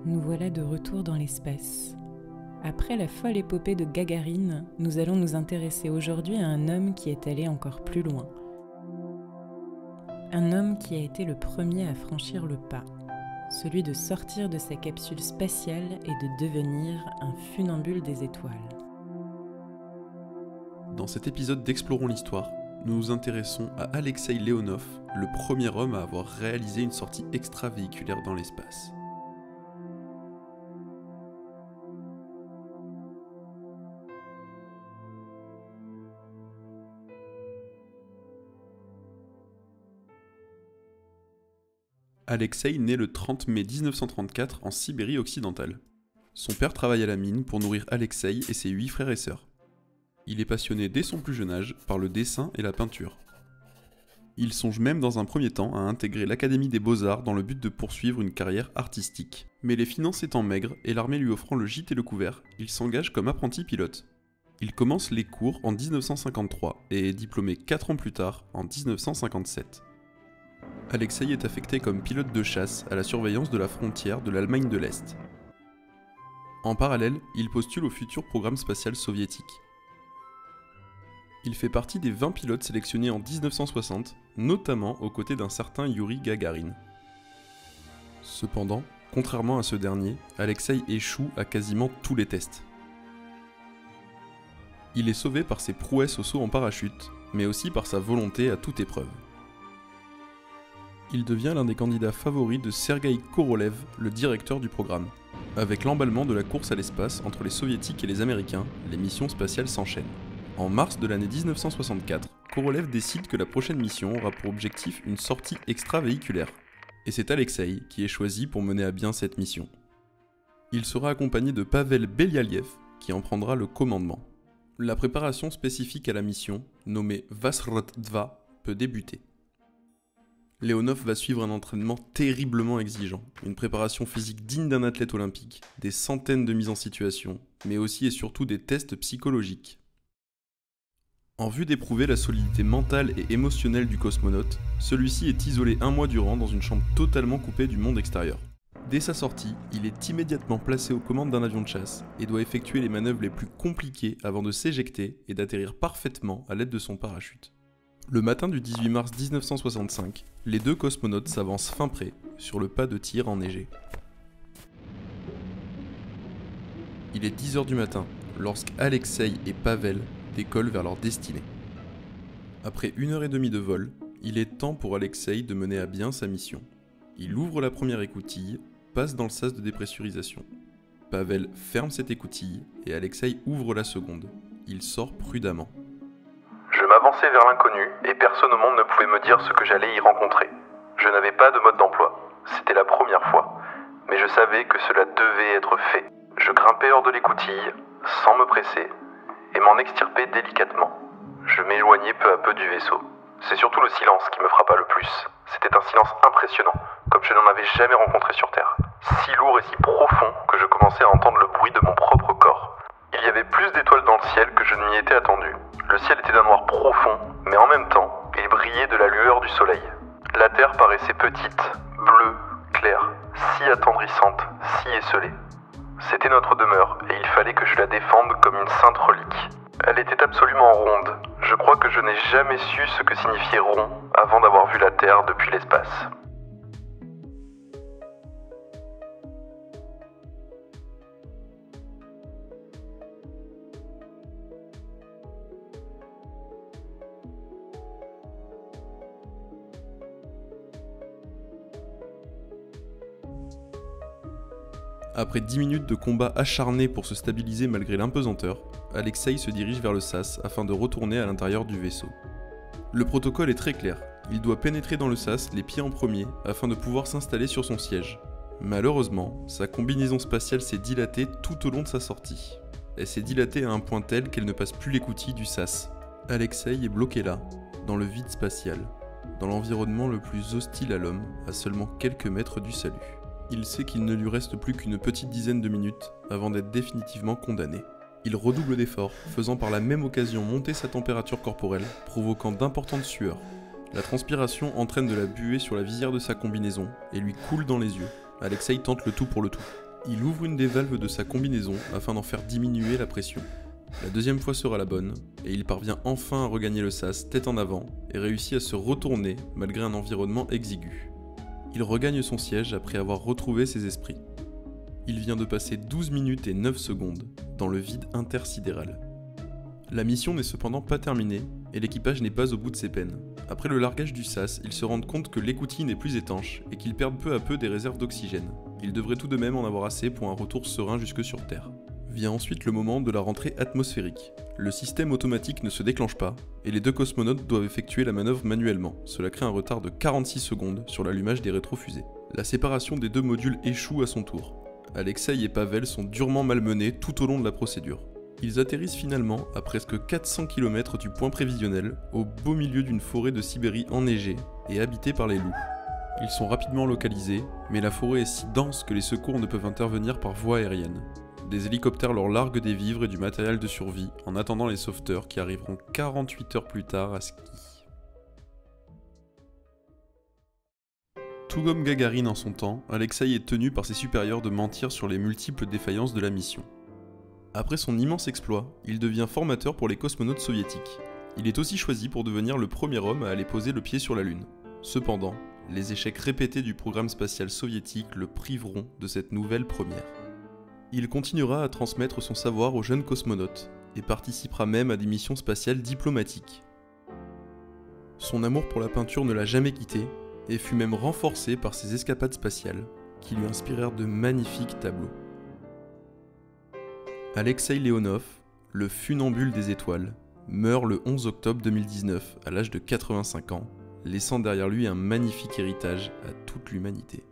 Nous voilà de retour dans l'espace. Après la folle épopée de Gagarine, nous allons nous intéresser aujourd'hui à un homme qui est allé encore plus loin. Un homme qui a été le premier à franchir le pas, celui de sortir de sa capsule spatiale et de devenir un funambule des étoiles. Dans cet épisode d'Explorons l'Histoire, nous nous intéressons à Alexeï Leonov, le premier homme à avoir réalisé une sortie extravéhiculaire dans l'espace. Alexeï naît le 30 mai 1934 en Sibérie occidentale. Son père travaille à la mine pour nourrir Alexeï et ses 8 frères et sœurs. Il est passionné dès son plus jeune âge par le dessin et la peinture. Il songe même dans un premier temps à intégrer l'Académie des Beaux-Arts dans le but de poursuivre une carrière artistique. Mais les finances étant maigres et l'armée lui offrant le gîte et le couvert, il s'engage comme apprenti pilote. Il commence les cours en 1953 et est diplômé 4 ans plus tard, en 1957. Alexeï est affecté comme pilote de chasse à la surveillance de la frontière de l'Allemagne de l'Est. En parallèle, il postule au futur programme spatial soviétique. Il fait partie des 20 pilotes sélectionnés en 1960, notamment aux côtés d'un certain Youri Gagarin. Cependant, contrairement à ce dernier, Alexeï échoue à quasiment tous les tests. Il est sauvé par ses prouesses au saut en parachute, mais aussi par sa volonté à toute épreuve. Il devient l'un des candidats favoris de Sergueï Korolev, le directeur du programme. Avec l'emballement de la course à l'espace entre les soviétiques et les américains, les missions spatiales s'enchaînent. En mars de l'année 1964, Korolev décide que la prochaine mission aura pour objectif une sortie extravéhiculaire. Et c'est Alexeï qui est choisi pour mener à bien cette mission. Il sera accompagné de Pavel Belialiev, qui en prendra le commandement. La préparation spécifique à la mission, nommée Vasrod-2, peut débuter. Leonov va suivre un entraînement terriblement exigeant, une préparation physique digne d'un athlète olympique, des centaines de mises en situation, mais aussi et surtout des tests psychologiques. En vue d'éprouver la solidité mentale et émotionnelle du cosmonaute, celui-ci est isolé un mois durant dans une chambre totalement coupée du monde extérieur. Dès sa sortie, il est immédiatement placé aux commandes d'un avion de chasse et doit effectuer les manœuvres les plus compliquées avant de s'éjecter et d'atterrir parfaitement à l'aide de son parachute. Le matin du 18 mars 1965, les deux cosmonautes s'avancent fin prêt sur le pas de tir enneigé. Il est 10h du matin lorsqu'Alexeï et Pavel décollent vers leur destinée. Après 1h30 de vol, il est temps pour Alexeï de mener à bien sa mission. Il ouvre la première écoutille, passe dans le sas de dépressurisation. Pavel ferme cette écoutille et Alexeï ouvre la seconde. Il sort prudemment. Je m'avançais vers l'inconnu et personne au monde ne pouvait me dire ce que j'allais y rencontrer. Je n'avais pas de mode d'emploi. C'était la première fois. Mais je savais que cela devait être fait. Je grimpais hors de l'écoutille, sans me presser, et m'en extirpais délicatement. Je m'éloignais peu à peu du vaisseau. C'est surtout le silence qui me frappa le plus. C'était un silence impressionnant, comme je n'en avais jamais rencontré sur Terre. Si lourd et si profond que je commençais à entendre le bruit de mon propre corps. Il y avait plus d'étoiles dans le ciel que je ne m'y étais attendu. Le ciel était d'un noir profond, mais en même temps, il brillait de la lueur du soleil. La Terre paraissait petite, bleue, claire, si attendrissante, si esselée. C'était notre demeure, et il fallait que je la défende comme une sainte relique. Elle était absolument ronde. Je crois que je n'ai jamais su ce que signifiait rond avant d'avoir vu la Terre depuis l'espace. Après 10 minutes de combat acharné pour se stabiliser malgré l'impesanteur, Alexeï se dirige vers le sas afin de retourner à l'intérieur du vaisseau. Le protocole est très clair, il doit pénétrer dans le sas les pieds en premier afin de pouvoir s'installer sur son siège. Malheureusement, sa combinaison spatiale s'est dilatée tout au long de sa sortie. Elle s'est dilatée à un point tel qu'elle ne passe plus l'écoutille du sas. Alexeï est bloqué là, dans le vide spatial, dans l'environnement le plus hostile à l'homme, à seulement quelques mètres du salut. Il sait qu'il ne lui reste plus qu'une petite dizaine de minutes avant d'être définitivement condamné. Il redouble d'efforts, faisant par la même occasion monter sa température corporelle, provoquant d'importantes sueurs. La transpiration entraîne de la buée sur la visière de sa combinaison et lui coule dans les yeux. Alexeï tente le tout pour le tout. Il ouvre une des valves de sa combinaison afin d'en faire diminuer la pression. La deuxième fois sera la bonne, et il parvient enfin à regagner le sas tête en avant et réussit à se retourner malgré un environnement exigu. Il regagne son siège après avoir retrouvé ses esprits. Il vient de passer 12 minutes et 9 secondes dans le vide intersidéral. La mission n'est cependant pas terminée, et l'équipage n'est pas au bout de ses peines. Après le largage du sas, ils se rendent compte que l'écoutille n'est plus étanche et qu'ils perdent peu à peu des réserves d'oxygène. Ils devraient tout de même en avoir assez pour un retour serein jusque sur Terre. Vient ensuite le moment de la rentrée atmosphérique. Le système automatique ne se déclenche pas, et les deux cosmonautes doivent effectuer la manœuvre manuellement. Cela crée un retard de 46 secondes sur l'allumage des rétrofusées. La séparation des deux modules échoue à son tour. Alexei et Pavel sont durement malmenés tout au long de la procédure. Ils atterrissent finalement à presque 400 km du point prévisionnel, au beau milieu d'une forêt de Sibérie enneigée et habitée par les loups. Ils sont rapidement localisés, mais la forêt est si dense que les secours ne peuvent intervenir par voie aérienne. Des hélicoptères leur larguent des vivres et du matériel de survie en attendant les sauveteurs qui arriveront 48 heures plus tard à Ski. Tout comme Gagarine en son temps, Alexei est tenu par ses supérieurs de mentir sur les multiples défaillances de la mission. Après son immense exploit, il devient formateur pour les cosmonautes soviétiques. Il est aussi choisi pour devenir le premier homme à aller poser le pied sur la Lune. Cependant, les échecs répétés du programme spatial soviétique le priveront de cette nouvelle première. Il continuera à transmettre son savoir aux jeunes cosmonautes, et participera même à des missions spatiales diplomatiques. Son amour pour la peinture ne l'a jamais quitté, et fut même renforcé par ses escapades spatiales, qui lui inspirèrent de magnifiques tableaux. Alexei Leonov, le funambule des étoiles, meurt le 11 octobre 2019 à l'âge de 85 ans, laissant derrière lui un magnifique héritage à toute l'humanité.